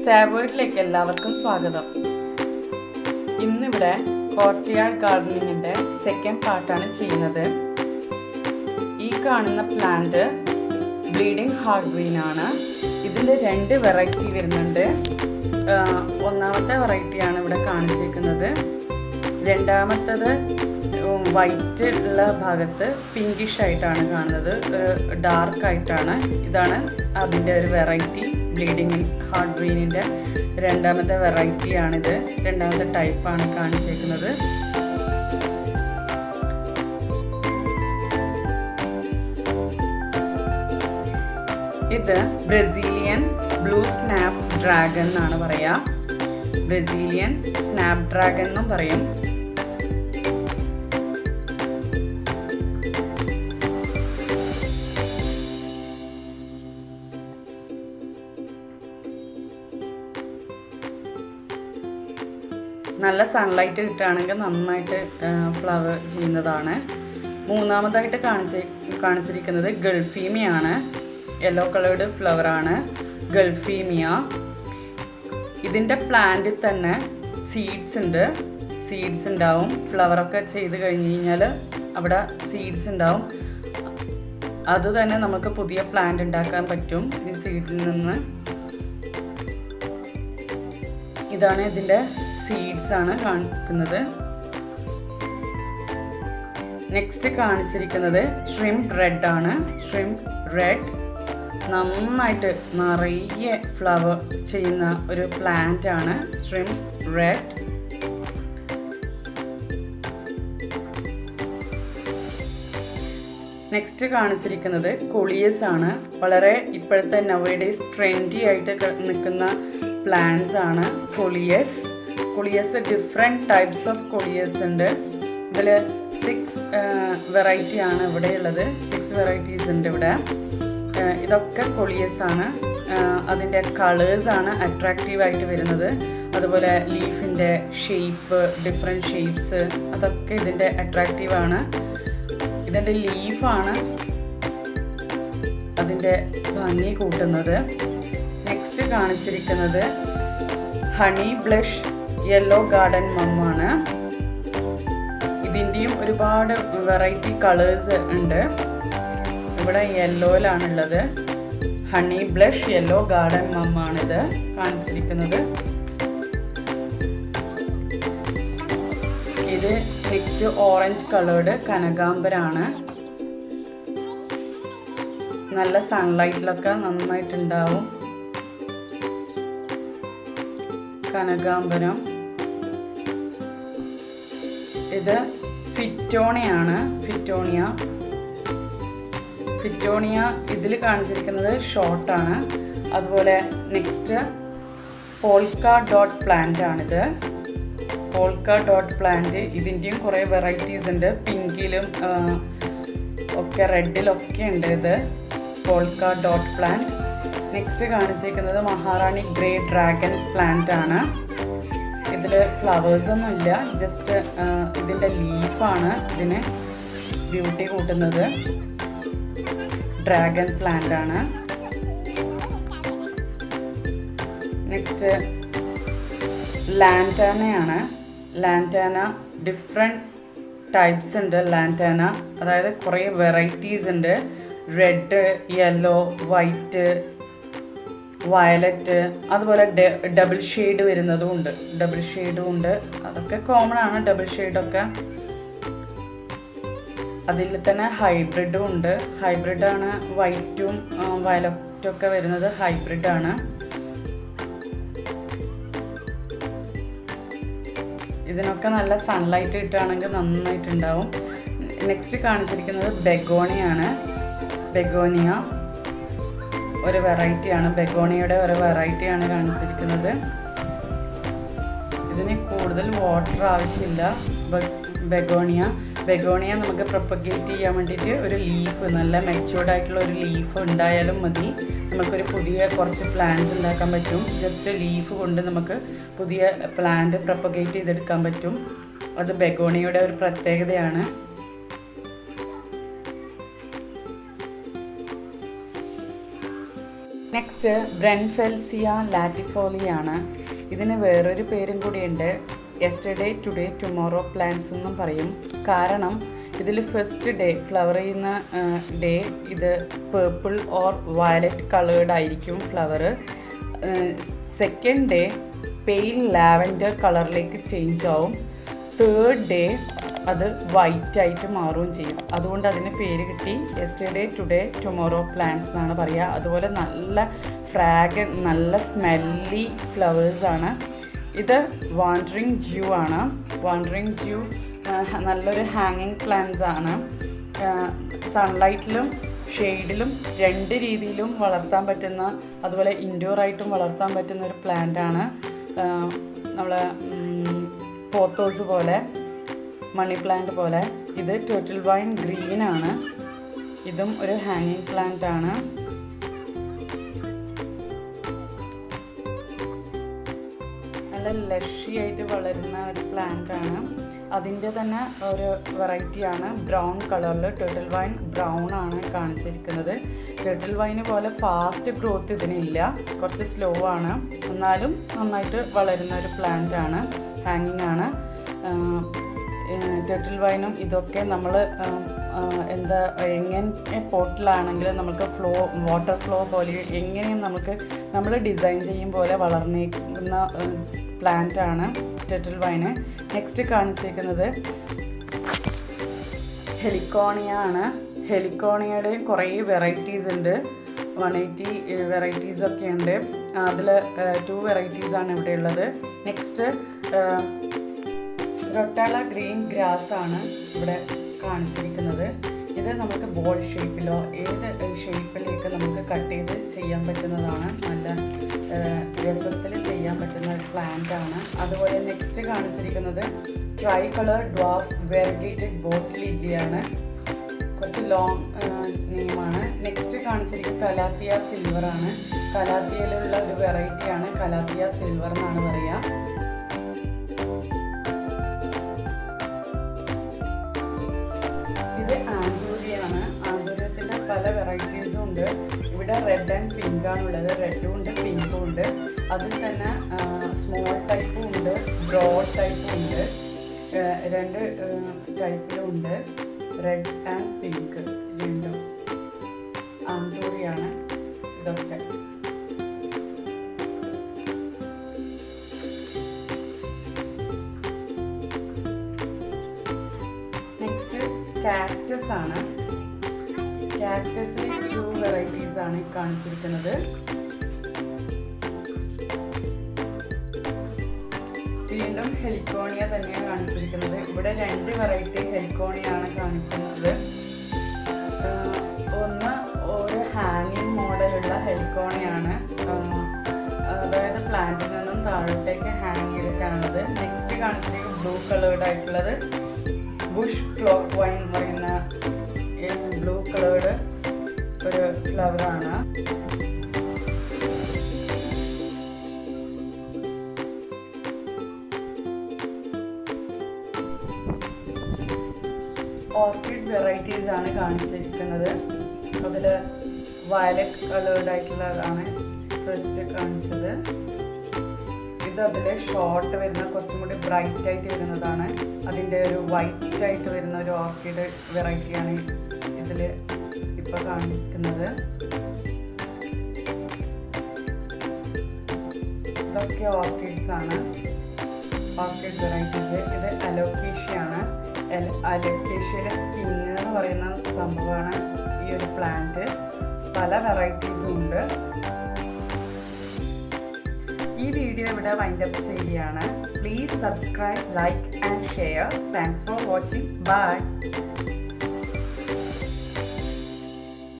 SAB WORLDിലേക്ക് എല്ലാവർക്കും സ്വാഗതം. ഇന്നിവിടെ കോർട്ടിയാർഡ് ഗാർഡനിങ്ങിന്റെ സെക്കൻഡ് പാർട്ടാണ് ചെയ്യുന്നത്. ഈ കാണുന്ന പ്ലാന്റ് ബ്ലീഡിംഗ് ഹാർട്ട് ഗ്രീൻ ആണ്. ഇതിന്റെ രണ്ട് വെറൈറ്റി വരുന്നുണ്ട്. ഒന്നാമത്തെ വെറൈറ്റിയാണ് ഇവിടെ കാണിച്ചിരിക്കുന്നത്. രണ്ടാമത്തേത് വൈറ്റ് ഉള്ള ഭാഗത്ത് പിങ്കിഷ് ആയിട്ടാണ് കാണുന്നത്, ഡാർക്ക് ആയിട്ടാണ്. ഇതാണ് അതിൻ്റെ ഒരു വെറൈറ്റി. ബ്ലീഡിംഗ് ഹാർട്ട് ഗ്രീനിൻ്റെ രണ്ടാമത്തെ വെറൈറ്റിയാണിത്. രണ്ടാമത്തെ ടൈപ്പാണ് കാണിച്ചേക്കുന്നത്. ഇത് ബ്രസീലിയൻ ബ്ലൂ സ്നാപ്പ് ഡ്രാഗൺ എന്നാണ് പറയുക. ബ്രസീലിയൻ സ്നാപ്പ് ഡ്രാഗൺ എന്നും പറയും. നല്ല സൺലൈറ്റ് കിട്ടുകയാണെങ്കിൽ നന്നായിട്ട് ഫ്ലവർ ചെയ്യുന്നതാണ്. മൂന്നാമതായിട്ട് കാണിച്ചിരിക്കുന്നത് ഗൾഫീമിയാണ്. Yellow coloured ഫ്ലവറാണ് ഗൾഫീമിയ. ഇതിൻ്റെ പ്ലാന്റിൽ തന്നെ സീഡ്സ് ഉണ്ടാവും. ഫ്ലവറൊക്കെ ചെയ്ത് കഴിഞ്ഞ് കഴിഞ്ഞാൽ അവിടെ സീഡ്സ് ഉണ്ടാവും. അത് തന്നെ നമുക്ക് പുതിയ പ്ലാന്റ് ഉണ്ടാക്കാൻ പറ്റും ഈ സീഡിൽ നിന്ന്. ഇതാണ് ഇതിൻ്റെ സീഡ്സ് ആണ് കാണിക്കുന്നത്. നെക്സ്റ്റ് കാണിച്ചിരിക്കുന്നത് ഷ്രിംപ് റെഡ് ആണ്. ഷ്രിംപ് റെഡ് നന്നായിട്ട് നിറയെ ഫ്ലവർ ചെയ്യുന്ന ഒരു പ്ലാന്റ് ആണ് ഷ്രിംപ് റെഡ്. നെക്സ്റ്റ് കാണിച്ചിരിക്കുന്നത് കൊളിയസ് ആണ്. വളരെ ഇപ്പോഴത്തെ നൗഡേയ്സ് ട്രെൻഡി ആയിട്ട് നിൽക്കുന്ന പ്ലാന്റ്സ് ആണ് coleus. Different types of coleus ഉണ്ട്. ഇതിൽ 6 വെറൈറ്റി ആണ് ഇവിടെ ഉള്ളത്. 6 വെറൈറ്റീസ് ഉണ്ട് ഇവിടെ. ഇതൊക്കെ കൊളിയസ് ആണ്. അതിൻ്റെ കളേഴ്സാണ് അട്രാക്റ്റീവായിട്ട് വരുന്നത്. അതുപോലെ ലീഫിൻ്റെ ഷേപ്പ്, ഡിഫറെൻറ്റ് ഷേപ്സ്, അതൊക്കെ ഇതിൻ്റെ അട്രാക്റ്റീവാണ്. ഇതിൻ്റെ ലീഫാണ് അതിൻ്റെ ഭംഗി കൂട്ടുന്നത്. നെക്സ്റ്റ് കാണിച്ചിരിക്കുന്നത് ഹണി ബ്ലഷ് യെല്ലോ ഗാർഡൻ മമ്മാണ്. ഇതിൻ്റെയും ഒരുപാട് വെറൈറ്റി കളേഴ്സ് ഉണ്ട്. ഇവിടെ യെല്ലോയിലാണുള്ളത്. ഹണി ബ്ലഷ് യെല്ലോ ഗാർഡൻ മമ്മാണിത് കാണിച്ചിരിക്കുന്നത്. ഇത് നെക്സ്റ്റ് ഓറഞ്ച് കളേർഡ് കനകാംബരാണ്. നല്ല സൺലൈറ്റിലൊക്കെ നന്നായിട്ടുണ്ടാവും കനകാംബരം. ഇത് ഫിറ്റോണിയാണ്. ഫിറ്റോണിയ ഇതിൽ കാണിച്ചിരിക്കുന്നത് ഷോർട്ടാണ്. അതുപോലെ നെക്സ്റ്റ് പോൾക്ക ഡോട്ട് പ്ലാന്റ് ആണിത്. പോൾക്ക ഡോട്ട് പ്ലാന്റ് ഇതിൻ്റെയും കുറേ വെറൈറ്റീസ് ഉണ്ട്. പിങ്കിലും ഒക്കെ റെഡിലൊക്കെ ഉണ്ട് ഇത് പോൾക്ക ഡോട്ട് പ്ലാന്റ്. നെക്സ്റ്റ് കാണിച്ചിരിക്കുന്നത് മഹാറാണി ഗ്രേ ഡ്രാഗൺ പ്ലാന്റ് ആണ്. ഇതിൽ ഫ്ലവേഴ്സൊന്നും ഇല്ല, ജസ്റ്റ് ഇതിൻ്റെ ലീഫാണ് ഇതിന് ബ്യൂട്ടി കൂട്ടുന്നത്. ഡ്രാഗൺ പ്ലാന്റ് ആണ്. നെക്സ്റ്റ് ലാന്റാനയാണ്. ലാന്റാന ഡിഫറെൻറ്റ് ടൈപ്സ് ഉണ്ട്. ലാന്റാന അതായത് കുറേ വെറൈറ്റീസ് ഉണ്ട്. റെഡ്, യെല്ലോ, വൈറ്റ്, വയലറ്റ്, അതുപോലെ ഡബിൾ ഷെയ്ഡ് വരുന്നതും ഉണ്ട്. അതൊക്കെ കോമൺ ആണ് ഡബിൾ ഷെയ്ഡൊക്കെ. അതിൽ തന്നെ ഹൈബ്രിഡും ഉണ്ട്. ഹൈബ്രിഡാണ് വൈറ്റും വയലറ്റും ഒക്കെ വരുന്നത് ഹൈബ്രിഡാണ്. ഇതിനൊക്കെ നല്ല സൺലൈറ്റ് കിട്ടുകയാണെങ്കിൽ നന്നായിട്ടുണ്ടാവും. നെക്സ്റ്റ് കാണിച്ചിരിക്കുന്നത് ബെഗോണിയാണ്. ബെഗോണിയ ഒരു വെറൈറ്റിയാണ്. ബെഗോണിയയുടെ ഒരു വെറൈറ്റിയാണ് കാണിച്ചിരിക്കുന്നത്. ഇതിന് കൂടുതൽ വാട്ടർ ആവശ്യമില്ല. ബെഗോണിയ നമുക്ക് പ്രൊപ്പഗേറ്റ് ചെയ്യാൻ വേണ്ടിയിട്ട് ഒരു ലീഫ്, നല്ല മെച്യൂർഡ് ആയിട്ടുള്ള ഒരു ലീഫ് ഉണ്ടായാലും മതി. നമുക്കൊരു പുതിയ കുറച്ച് പ്ലാന്റ്സ് ഉണ്ടാക്കാൻ പറ്റും. ജസ്റ്റ് ലീഫ് കൊണ്ട് നമുക്ക് പുതിയ പ്ലാന്റ് പ്രൊപ്പഗേറ്റ് ചെയ്തെടുക്കാൻ പറ്റും. അത് ബെഗോണിയയുടെ ഒരു പ്രത്യേകതയാണ്. നെക്സ്റ്റ് ബ്രെൻഫെൽസിയ ലാറ്റിഫോളിയാണ്. ഇതിന് വേറൊരു പേരും കൂടിയുണ്ട്, യെസ്റ്റർഡേ ടുഡേ ടുമോറോ പ്ലാന്റ്സ് എന്നും പറയും. കാരണം ഇതിൽ ഫസ്റ്റ് ഡേ ഫ്ലവർ ചെയ്യുന്ന ഡേ ഇത് പേർപ്പിൾ ഓർ വയലറ്റ് കളേർഡ് ആയിരിക്കും flower. Second day pale lavender കളറിലേക്ക് ചേഞ്ച് ആവും. തേർഡ് ഡേ അത് വൈറ്റായിട്ട് മാറുകയും ചെയ്യും. അതുകൊണ്ട് അതിന് പേര് കിട്ടി യെസ്റ്റർഡേ ടുഡേ ടുമോറോ പ്ലാന്റ്സ് എന്നാണ് പറയുക. അതുപോലെ നല്ല നല്ല സ്മെല്ലി ഫ്ലവേഴ്സാണ്. ഇത് വാണ്ടറിങ് ജ്യൂ ആണ്. വാണ്ടറിങ് ജ്യൂ നല്ലൊരു ഹാങ്ങിങ് പ്ലാന്റ്സ് ആണ്. സൺലൈറ്റിലും ഷെയ്ഡിലും രണ്ട് രീതിയിലും വളർത്താൻ പറ്റുന്ന, അതുപോലെ ഇൻഡോറായിട്ടും വളർത്താൻ പറ്റുന്ന ഒരു പ്ലാന്റാണ്. നമ്മളെ പോത്തോസ് പോലെ, മണി പ്ലാന്റ് പോലെ. ഇത് ടർട്ടിൽ വൈൻ ഗ്രീൻ ആണ്. ഇതും ഒരു ഹാങ്ങിങ് പ്ലാന്റ് ആണ്. നല്ല ലഷി ആയിട്ട് വളരുന്ന ഒരു പ്ലാന്റ് ആണ്. അതിൻ്റെ തന്നെ ഒരു വെറൈറ്റിയാണ് ബ്രൗൺ കളറിൽ. ടർട്ടിൽ വൈൻ ബ്രൗൺ ആണ് കാണിച്ചിരിക്കുന്നത്. ടർട്ടിൽ വൈന് പോലെ ഫാസ്റ്റ് ഗ്രോത്ത് ഇതിനില്ല, കുറച്ച് സ്ലോ ആണ്. എന്നാലും നന്നായിട്ട് വളരുന്ന ഒരു പ്ലാന്റ് ആണ്. ഹാങ്ങിങ് ആണ്. ടർട്ടിൽ വൈനും ഇതൊക്കെ നമ്മൾ എങ്ങനെ പോട്ടിലാണെങ്കിലും നമുക്ക് വാട്ടർ ഫ്ലോ പോലെ എങ്ങനെയും നമ്മൾ ഡിസൈൻ ചെയ്യും പോലെ വളർന്നിരിക്കുന്ന പ്ലാന്റ് ആണ് ടർട്ടിൽ വൈന്. നെക്സ്റ്റ് കാണിച്ചിരിക്കുന്നത് ഹെലിക്കോണിയ ആണ്. ഹെലിക്കോണിയയുടെ കുറേ വെറൈറ്റീസ് ഉണ്ട്. 180 വെറൈറ്റീസ് ഒക്കെ ഉണ്ട്. അതിൽ 2 വെറൈറ്റീസാണ് ഇവിടെ ഉള്ളത്. നെക്സ്റ്റ് റൊട്ടാല ഗ്രീൻ ഗ്രാസ് ആണ് ഇവിടെ കാണിച്ചിരിക്കുന്നത്. ഇത് നമുക്ക് ബോൾ ഷേപ്പിലോ ഏത് ഷേപ്പിലേക്ക് നമുക്ക് കട്ട് ചെയ്ത് ചെയ്യാൻ പറ്റുന്നതാണ്. നല്ല രസത്തിൽ ചെയ്യാൻ പറ്റുന്ന ഒരു പ്ലാന്റ് ആണ്. അതുപോലെ നെക്സ്റ്റ് കാണിച്ചിരിക്കുന്നത് ട്രൈ കളർ ഡ്വാർഫ് വെരിഗേറ്റഡ് ബോട്ടിൽ ലില്ലിയാണ്. കുറച്ച് ലോങ് നെയിമാണ്. നെക്സ്റ്റ് കാണിച്ചിരിക്കുന്നത് കലാത്തിയ സിൽവർ ആണ്. കലാത്തിയയിലുള്ള ഒരു വെറൈറ്റിയാണ് കലാത്തിയ സിൽവർ എന്നാണ് പറയുക. ഇത് ആന്തൂരിയാണ്. ആന്തൂര്യത്തിൻ്റെ പല വെറൈറ്റീസും ഉണ്ട്. ഇവിടെ റെഡ് ആൻഡ് പിങ്ക് ആണുള്ളത്. റെഡും ഉണ്ട് പിങ്കും ഉണ്ട്. അതിൽ തന്നെ സ്മോൾ ടൈപ്പും ഉണ്ട്, ബ്രോഡ് ടൈപ്പും ഉണ്ട്. 2 ടൈപ്പിലും ഉണ്ട്. റെഡ് ആൻഡ് പിങ്ക് രണ്ടും ആന്തൂരിയാണ് ഇതൊക്കെ. നെക്സ്റ്റ് കാക്ടസ് ആണ്. കാക്ടസിൽ 2 വെറൈറ്റീസ് ആണ് കാണിച്ചിരിക്കുന്നത്. വീണ്ടും ഹെലിക്കോണിയ തന്നെയാണ് കാണിച്ചിരിക്കുന്നത്. ഇവിടെ 2 വെറൈറ്റി ഹെലിക്കോണിയാണ് കാണിക്കുന്നത്. ഒന്ന് ഒരു ഹാങ്ങിങ് മോഡലുള്ള ഹെലിക്കോണിയാണ്, അതായത് പ്ലാന്റിൽ നിന്നും താഴോട്ടേക്ക് ഹാങ് ചെയ്തിട്ടാണത്. നെക്സ്റ്റ് കാണിച്ചിരിക്കുന്നത് ബ്ലൂ കളേർഡ് ആയിട്ടുള്ളത് ബുഷ് ക്ലോക്ക് വൈൻ എന്ന് പറയുന്ന ബ്ലൂ കളേർഡ് ഒരു ഫ്ലവറാണ്. ഓർക്കിഡ് വെറൈറ്റീസ് ആണ് കാണിച്ചിരിക്കുന്നത്. അതിൽ വയലറ്റ് കളേർഡ് ആയിട്ടുള്ളതാണ് ഫസ്റ്റ് കാണിച്ചത്. ഇത് അതിൽ ഷോർട്ട് വരുന്ന കുറച്ചും കൂടി ബ്രൈറ്റ് ആയിട്ട് വരുന്നതാണ്. അതിൻ്റെ ഒരു വൈറ്റ് ആയിട്ട് വരുന്ന ഒരു ഓർക്കിഡ് വെറൈറ്റിയാണ് ഇതിൽ ഇപ്പോൾ കാണിക്കുന്നത്. ഇതൊക്കെ ഓർക്കിഡ്സ് ആണ്, ഓർക്കിഡ് വെറൈറ്റീസ്. ഇത് അലോക്കേഷ്യയാണ്. അലോക്കേഷ്യയിലെ കിങ് എന്ന് പറയുന്ന സംഭവമാണ് ഈ ഒരു പ്ലാന്റ്. പല വെറൈറ്റീസും ഉണ്ട്. ഈ വീഡിയോ ഇവിടെ വൈൻഡപ്പ് ചെയ്യുകയാണ്. Please subscribe, like and share. Thanks for watching. By.